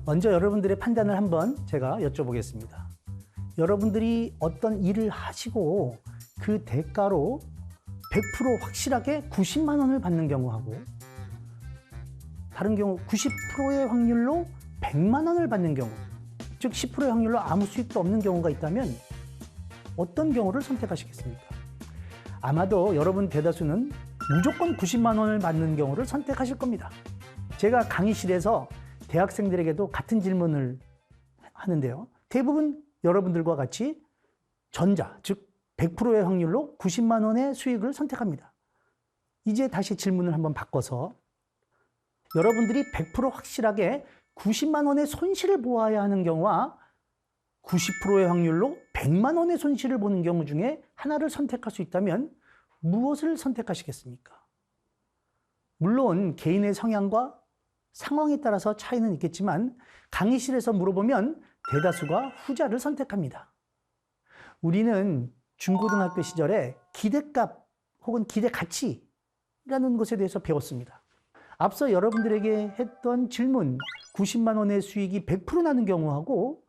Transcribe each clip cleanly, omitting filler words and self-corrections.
먼저 여러분들의 판단을 한번 제가 여쭤보겠습니다. 여러분들이 어떤 일을 하시고 그 대가로 100% 확실하게 90만 원을 받는 경우하고 다른 경우 90%의 확률로 100만 원을 받는 경우, 즉 10%의 확률로 아무 수익도 없는 경우가 있다면 어떤 경우를 선택하시겠습니까? 아마도 여러분 대다수는 무조건 90만 원을 받는 경우를 선택하실 겁니다. 제가 강의실에서 대학생들에게도 같은 질문을 하는데요. 대부분 여러분들과 같이 전자, 즉 100%의 확률로 90만 원의 수익을 선택합니다. 이제 다시 질문을 한번 바꿔서 여러분들이 100% 확실하게 90만 원의 손실을 보아야 하는 경우와 90%의 확률로 100만 원의 손실을 보는 경우 중에 하나를 선택할 수 있다면 무엇을 선택하시겠습니까? 물론 개인의 성향과 상황에 따라서 차이는 있겠지만 강의실에서 물어보면 대다수가 후자를 선택합니다. 우리는 중고등학교 시절에 기대값 혹은 기대가치라는 것에 대해서 배웠습니다. 앞서 여러분들에게 했던 질문, 90만 원의 수익이 100% 나는 경우하고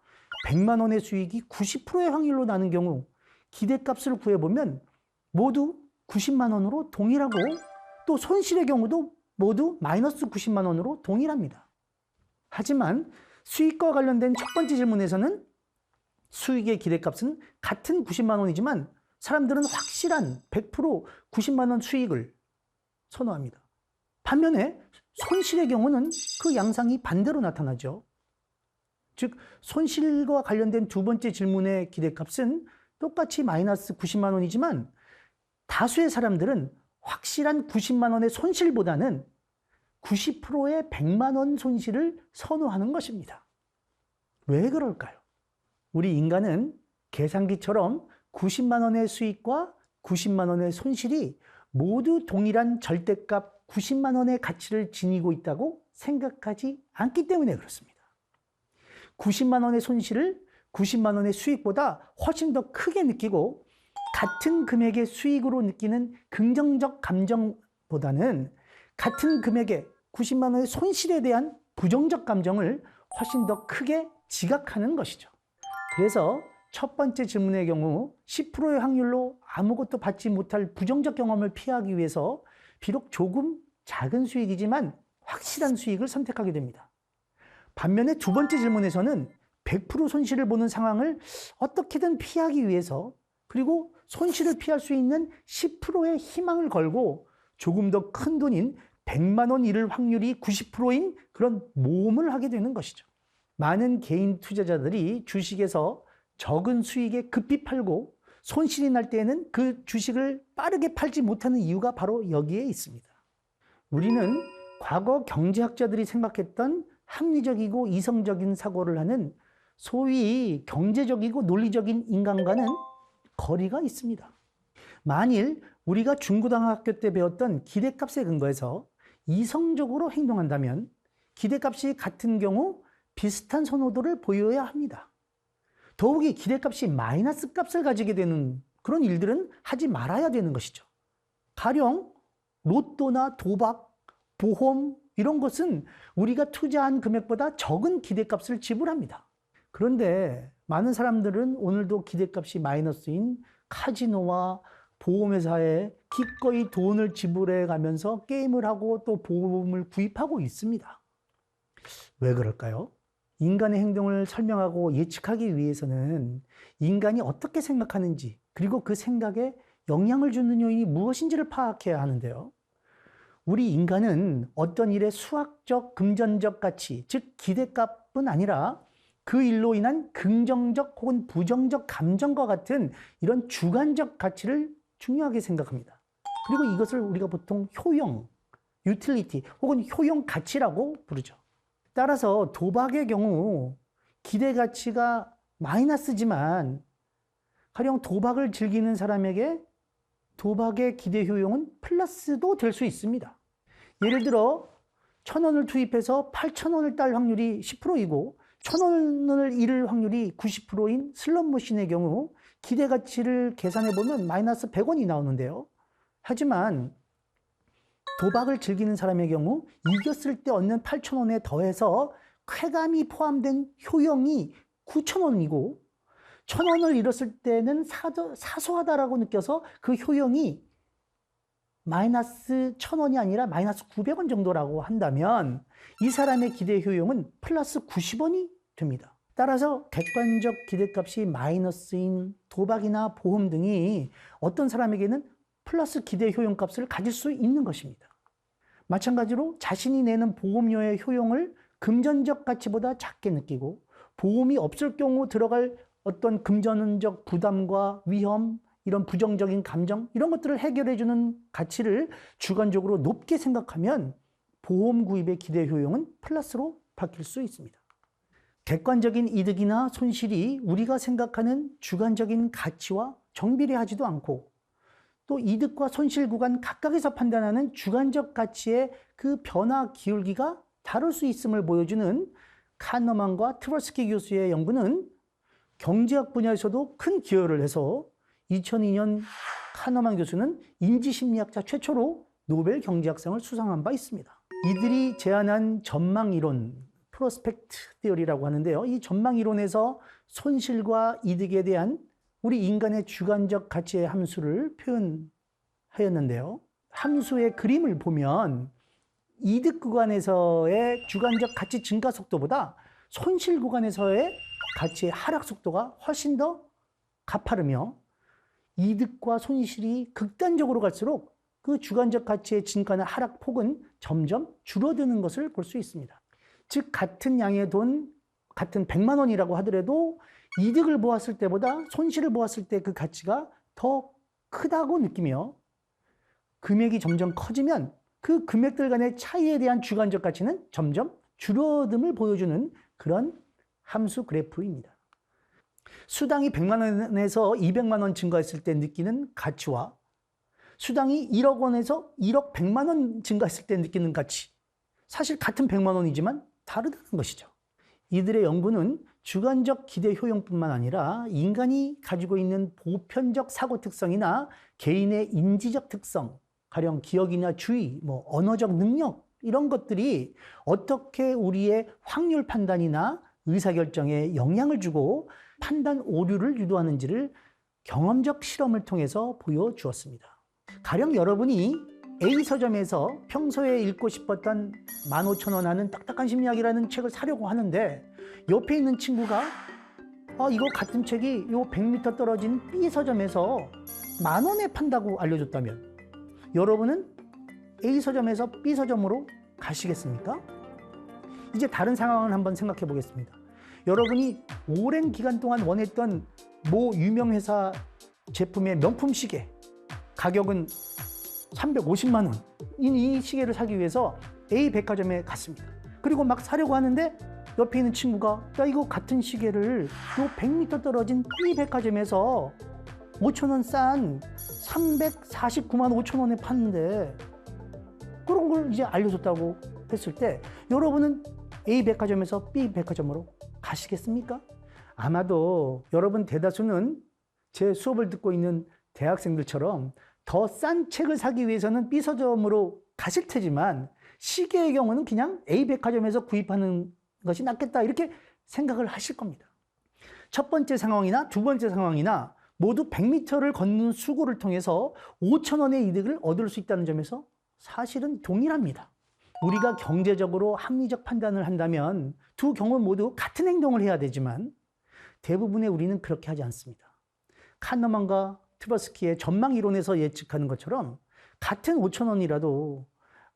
100만 원의 수익이 90%의 확률로 나는 경우 기대값을 구해보면 모두 90만 원으로 동일하고 또 손실의 경우도 모두 마이너스 90만 원으로 동일합니다. 하지만 수익과 관련된 첫 번째 질문에서는 수익의 기대값은 같은 90만 원이지만 사람들은 확실한 100% 90만 원 수익을 선호합니다. 반면에 손실의 경우는 그 양상이 반대로 나타나죠. 즉 손실과 관련된 두 번째 질문의 기대값은 똑같이 마이너스 90만 원이지만 다수의 사람들은 확실한 90만 원의 손실보다는 90%의 100만 원 손실을 선호하는 것입니다. 왜 그럴까요? 우리 인간은 계산기처럼 90만 원의 수익과 90만 원의 손실이 모두 동일한 절대값 90만 원의 가치를 지니고 있다고 생각하지 않기 때문에 그렇습니다. 90만 원의 손실을 90만 원의 수익보다 훨씬 더 크게 느끼고 같은 금액의 수익으로 느끼는 긍정적 감정보다는 같은 금액의 90만 원의 손실에 대한 부정적 감정을 훨씬 더 크게 지각하는 것이죠. 그래서 첫 번째 질문의 경우 10%의 확률로 아무것도 받지 못할 부정적 경험을 피하기 위해서 비록 조금 작은 수익이지만 확실한 수익을 선택하게 됩니다. 반면에 두 번째 질문에서는 100% 손실을 보는 상황을 어떻게든 피하기 위해서 그리고 손실을 피할 수 있는 10%의 희망을 걸고 조금 더 큰 돈인 100만 원 잃을 확률이 90%인 그런 모험을 하게 되는 것이죠. 많은 개인 투자자들이 주식에서 적은 수익에 급히 팔고 손실이 날 때에는 그 주식을 빠르게 팔지 못하는 이유가 바로 여기에 있습니다. 우리는 과거 경제학자들이 생각했던 합리적이고 이성적인 사고를 하는 소위 경제적이고 논리적인 인간과는 거리가 있습니다. 만일 우리가 중고등학교 때 배웠던 기대값에 근거해서 이성적으로 행동한다면 기대값이 같은 경우 비슷한 선호도를 보여야 합니다. 더욱이 기대값이 마이너스 값을 가지게 되는 그런 일들은 하지 말아야 되는 것이죠. 가령 로또나 도박, 보험 이런 것은 우리가 투자한 금액보다 적은 기대값을 지불합니다. 그런데 많은 사람들은 오늘도 기대값이 마이너스인 카지노와 보험회사에 기꺼이 돈을 지불해 가면서 게임을 하고 또 보험을 구입하고 있습니다. 왜 그럴까요? 인간의 행동을 설명하고 예측하기 위해서는 인간이 어떻게 생각하는지 그리고 그 생각에 영향을 주는 요인이 무엇인지를 파악해야 하는데요. 우리 인간은 어떤 일의 수학적, 금전적 가치, 즉 기대값뿐 아니라 그 일로 인한 긍정적 혹은 부정적 감정과 같은 이런 주관적 가치를 중요하게 생각합니다. 그리고 이것을 우리가 보통 효용, 유틸리티 혹은 효용 가치라고 부르죠. 따라서 도박의 경우 기대 가치가 마이너스지만 가령 도박을 즐기는 사람에게 도박의 기대 효용은 플러스도 될 수 있습니다. 예를 들어 1,000원을 투입해서 8,000원을 딸 확률이 10%이고 1,000원을 잃을 확률이 90%인 슬롯머신의 경우 기대 가치를 계산해 보면 마이너스 100원이 나오는데요. 하지만 도박을 즐기는 사람의 경우 이겼을 때 얻는 8,000원에 더해서 쾌감이 포함된 효용이 9,000원이고 1,000원을 잃었을 때는 사소하다라고 느껴서 그 효용이 마이너스 1,000원이 아니라 마이너스 900원 정도라고 한다면 이 사람의 기대 효용은 플러스 90원이 됩니다. 따라서 객관적 기대값이 마이너스인 도박이나 보험 등이 어떤 사람에게는 플러스 기대 효용값을 가질 수 있는 것입니다. 마찬가지로 자신이 내는 보험료의 효용을 금전적 가치보다 작게 느끼고 보험이 없을 경우 들어갈 어떤 금전적 부담과 위험, 이런 부정적인 감정, 이런 것들을 해결해주는 가치를 주관적으로 높게 생각하면 보험 구입의 기대 효용은 플러스로 바뀔 수 있습니다. 객관적인 이득이나 손실이 우리가 생각하는 주관적인 가치와 정비례하지도 않고 또 이득과 손실 구간 각각에서 판단하는 주관적 가치의 그 변화 기울기가 다를 수 있음을 보여주는 카너만과 트버스키 교수의 연구는 경제학 분야에서도 큰 기여를 해서 2002년 카너만 교수는 인지심리학자 최초로 노벨 경제학상을 수상한 바 있습니다. 이들이 제안한 전망이론, 프로스펙트 티어리라고 하는데요. 이 전망이론에서 손실과 이득에 대한 우리 인간의 주관적 가치의 함수를 표현하였는데요. 함수의 그림을 보면 이득 구간에서의 주관적 가치 증가 속도보다 손실 구간에서의 가치의 하락 속도가 훨씬 더 가파르며 이득과 손실이 극단적으로 갈수록 그 주관적 가치의 증가나 하락 폭은 점점 줄어드는 것을 볼 수 있습니다. 즉 같은 양의 돈, 같은 100만 원이라고 하더라도 이득을 보았을 때보다 손실을 보았을 때 그 가치가 더 크다고 느끼며 금액이 점점 커지면 그 금액들 간의 차이에 대한 주관적 가치는 점점 줄어듦을 보여주는 그런 함수 그래프입니다. 수당이 100만 원에서 200만 원 증가했을 때 느끼는 가치와 수당이 1억 원에서 1억 100만 원 증가했을 때 느끼는 가치, 사실 같은 100만 원이지만 다르다는 것이죠. 이들의 연구는 주관적 기대 효용뿐만 아니라 인간이 가지고 있는 보편적 사고 특성이나 개인의 인지적 특성, 가령 기억이나 주의, 언어적 능력 이런 것들이 어떻게 우리의 확률 판단이나 의사결정에 영향을 주고 판단 오류를 유도하는지를 경험적 실험을 통해서 보여주었습니다. 가령 여러분이 A 서점에서 평소에 읽고 싶었던 15,000원 하는 딱딱한 심리학이라는 책을 사려고 하는데 옆에 있는 친구가 이거 같은 책이 요 100m 떨어진 B 서점에서 10,000원에 판다고 알려줬다면 여러분은 A 서점에서 B 서점으로 가시겠습니까? 이제 다른 상황을 한번 생각해 보겠습니다. 여러분이 오랜 기간 동안 원했던 모 유명 회사 제품의 명품 시계, 가격은 350만 원인 이 시계를 사기 위해서 A 백화점에 갔습니다. 그리고 막 사려고 하는데 옆에 있는 친구가 야 이거 같은 시계를 요 100m 떨어진 B 백화점에서 5,000원 싼 349만 5천 원에 파는데 그런 걸 이제 알려줬다고 했을 때 여러분은 A 백화점에서 B 백화점으로 가시겠습니까? 아마도 여러분 대다수는 제 수업을 듣고 있는 대학생들처럼 더 싼 책을 사기 위해서는 B 서점으로 가실 테지만 시계의 경우는 그냥 A 백화점에서 구입하는 것이 낫겠다 이렇게 생각을 하실 겁니다. 첫 번째 상황이나 두 번째 상황이나 모두 100m를 걷는 수고를 통해서 5,000원의 이득을 얻을 수 있다는 점에서 사실은 동일합니다. 우리가 경제적으로 합리적 판단을 한다면 두 경우 모두 같은 행동을 해야 되지만 대부분의 우리는 그렇게 하지 않습니다. 카너만과 트버스키의 전망 이론에서 예측하는 것처럼 같은 5,000원이라도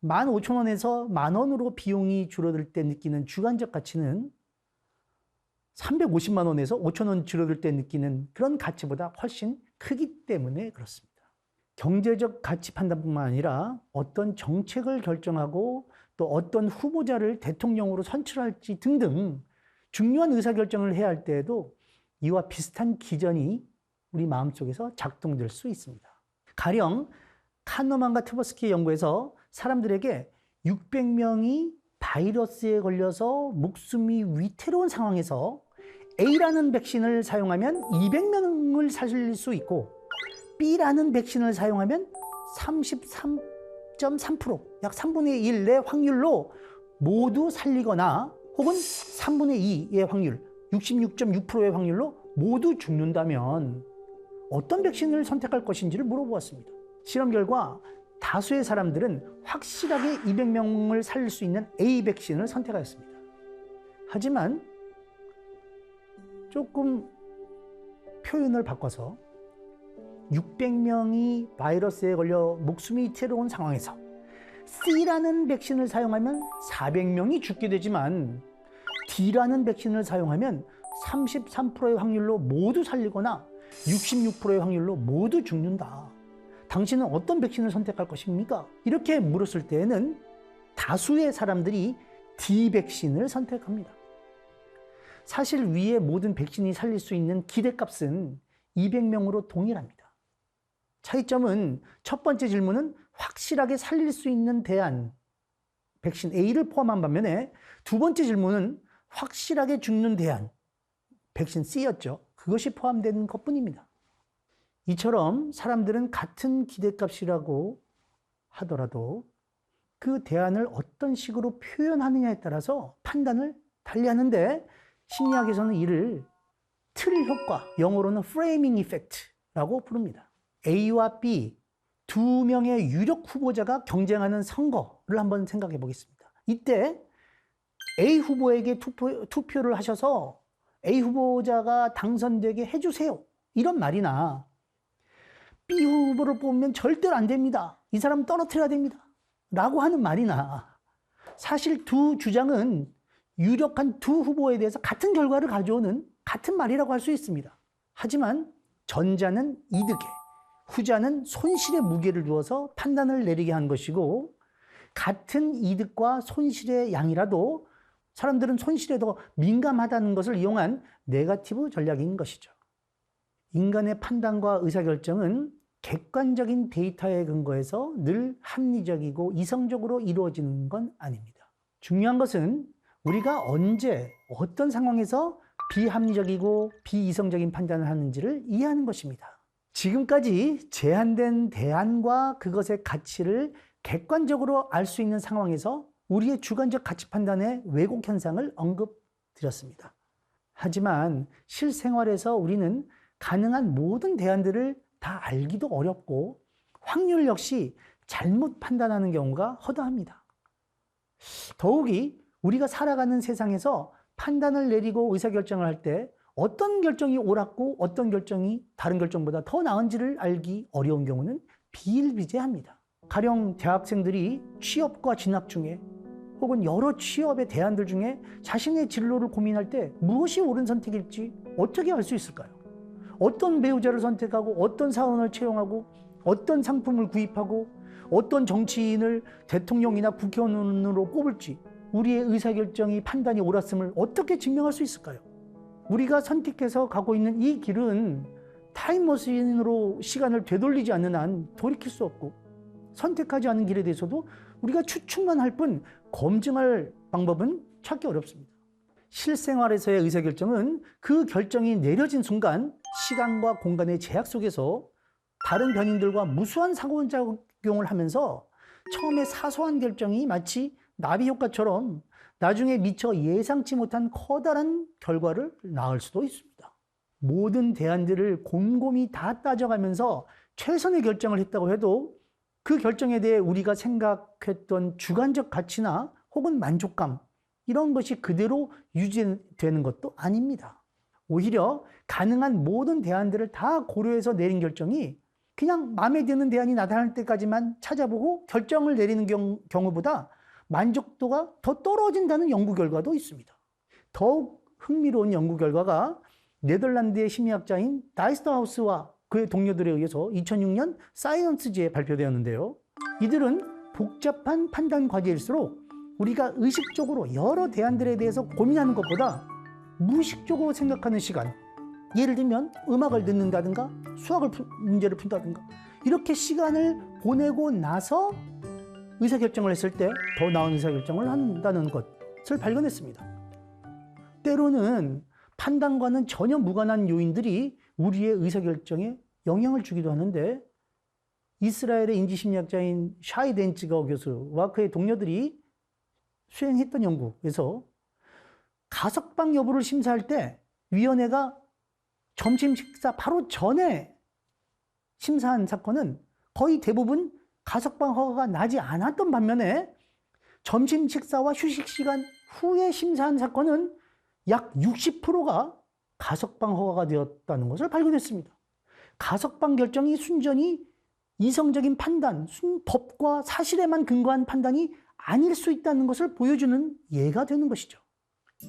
15,000원에서 10,000원으로 비용이 줄어들 때 느끼는 주관적 가치는 350만 원에서 5,000원 줄어들 때 느끼는 그런 가치보다 훨씬 크기 때문에 그렇습니다. 경제적 가치 판단뿐만 아니라 어떤 정책을 결정하고 또 어떤 후보자를 대통령으로 선출할지 등등 중요한 의사결정을 해야 할 때에도 이와 비슷한 기전이 우리 마음속에서 작동될 수 있습니다. 가령 카너만과 트버스키의 연구에서 사람들에게 600명이 바이러스에 걸려서 목숨이 위태로운 상황에서 A라는 백신을 사용하면 200명을 살릴 수 있고 B라는 백신을 사용하면 33.3%, 약 3분의 1의 확률로 모두 살리거나 혹은 3분의 2의 확률, 66.6%의 확률로 모두 죽는다면 어떤 백신을 선택할 것인지를 물어보았습니다. 실험 결과 다수의 사람들은 확실하게 200명을 살릴 수 있는 A 백신을 선택하였습니다. 하지만 조금 표현을 바꿔서 600명이 바이러스에 걸려 목숨이 태로운 상황에서 C라는 백신을 사용하면 400명이 죽게 되지만 D라는 백신을 사용하면 33%의 확률로 모두 살리거나 66%의 확률로 모두 죽는다. 당신은 어떤 백신을 선택할 것입니까? 이렇게 물었을 때에는 다수의 사람들이 D 백신을 선택합니다. 사실 위의 모든 백신이 살릴 수 있는 기대값은 200명으로 동일합니다. 차이점은 첫 번째 질문은 확실하게 살릴 수 있는 대안, 백신 A를 포함한 반면에 두 번째 질문은 확실하게 죽는 대안, 백신 C였죠. 그것이 포함된 것뿐입니다. 이처럼 사람들은 같은 기대값이라고 하더라도 그 대안을 어떤 식으로 표현하느냐에 따라서 판단을 달리하는데 심리학에서는 이를 틀 효과, 영어로는 프레이밍 이펙트라고 부릅니다. A와 B 두 명의 유력 후보자가 경쟁하는 선거를 한번 생각해 보겠습니다. 이때 A 후보에게 투표를 하셔서 A 후보자가 당선되게 해주세요. 이런 말이나 B 후보를 뽑으면 절대로 안 됩니다. 이 사람 떨어뜨려야 됩니다. 라고 하는 말이나 사실 두 주장은 유력한 두 후보에 대해서 같은 결과를 가져오는 같은 말이라고 할 수 있습니다. 하지만 전자는 이득에, 후자는 손실의 무게를 두어서 판단을 내리게 한 것이고 같은 이득과 손실의 양이라도 사람들은 손실에 더 민감하다는 것을 이용한 네거티브 전략인 것이죠. 인간의 판단과 의사결정은 객관적인 데이터에 근거해서 늘 합리적이고 이성적으로 이루어지는 건 아닙니다. 중요한 것은 우리가 언제 어떤 상황에서 비합리적이고 비이성적인 판단을 하는지를 이해하는 것입니다. 지금까지 제한된 대안과 그것의 가치를 객관적으로 알 수 있는 상황에서 우리의 주관적 가치 판단의 왜곡 현상을 언급드렸습니다. 하지만 실생활에서 우리는 가능한 모든 대안들을 다 알기도 어렵고 확률 역시 잘못 판단하는 경우가 허다합니다. 더욱이 우리가 살아가는 세상에서 판단을 내리고 의사결정을 할 때 어떤 결정이 옳았고 어떤 결정이 다른 결정보다 더 나은지를 알기 어려운 경우는 비일비재합니다. 가령 대학생들이 취업과 진학 중에 혹은 여러 취업의 대안들 중에 자신의 진로를 고민할 때 무엇이 옳은 선택일지 어떻게 알 수 있을까요? 어떤 배우자를 선택하고 어떤 사원을 채용하고 어떤 상품을 구입하고 어떤 정치인을 대통령이나 국회의원으로 뽑을지 우리의 의사결정이 판단이 옳았음을 어떻게 증명할 수 있을까요? 우리가 선택해서 가고 있는 이 길은 타임머신으로 시간을 되돌리지 않는 한 돌이킬 수 없고 선택하지 않은 길에 대해서도 우리가 추측만 할 뿐 검증할 방법은 찾기 어렵습니다. 실생활에서의 의사결정은 그 결정이 내려진 순간 시간과 공간의 제약 속에서 다른 변인들과 무수한 상호작용을 하면서 처음에 사소한 결정이 마치 나비 효과처럼 나중에 미처 예상치 못한 커다란 결과를 낳을 수도 있습니다. 모든 대안들을 곰곰이 다 따져가면서 최선의 결정을 했다고 해도 그 결정에 대해 우리가 생각했던 주관적 가치나 혹은 만족감 이런 것이 그대로 유지되는 것도 아닙니다. 오히려 가능한 모든 대안들을 다 고려해서 내린 결정이 그냥 마음에 드는 대안이 나타날 때까지만 찾아보고 결정을 내리는 경우보다 만족도가 더 떨어진다는 연구 결과도 있습니다. 더욱 흥미로운 연구 결과가 네덜란드의 심리학자인 다이스터하우스와 그의 동료들에 의해서 2006년 사이언스지에 발표되었는데요. 이들은 복잡한 판단 과제일수록 우리가 의식적으로 여러 대안들에 대해서 고민하는 것보다 무의식적으로 생각하는 시간, 예를 들면 음악을 듣는다든가 문제를 푼다든가 이렇게 시간을 보내고 나서 의사결정을 했을 때 더 나은 의사결정을 한다는 것을 발견했습니다. 때로는 판단과는 전혀 무관한 요인들이 우리의 의사결정에 영향을 주기도 하는데 이스라엘의 인지심리학자인 샤이 덴츠거 교수와 그의 동료들이 수행했던 연구에서 가석방 여부를 심사할 때 위원회가 점심 식사 바로 전에 심사한 사건은 거의 대부분 가석방 허가가 나지 않았던 반면에 점심 식사와 휴식 시간 후에 심사한 사건은 약 60%가 가석방 허가가 되었다는 것을 발견했습니다. 가석방 결정이 순전히 이성적인 판단, 법과 사실에만 근거한 판단이 아닐 수 있다는 것을 보여주는 예가 되는 것이죠.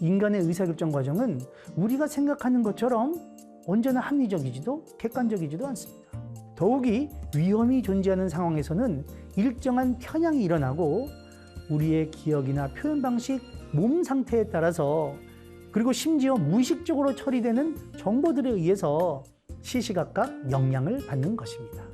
인간의 의사결정 과정은 우리가 생각하는 것처럼 언제나 합리적이지도 객관적이지도 않습니다. 더욱이 위험이 존재하는 상황에서는 일정한 편향이 일어나고 우리의 기억이나 표현 방식, 몸 상태에 따라서 그리고 심지어 무의식적으로 처리되는 정보들에 의해서 시시각각 영향을 받는 것입니다.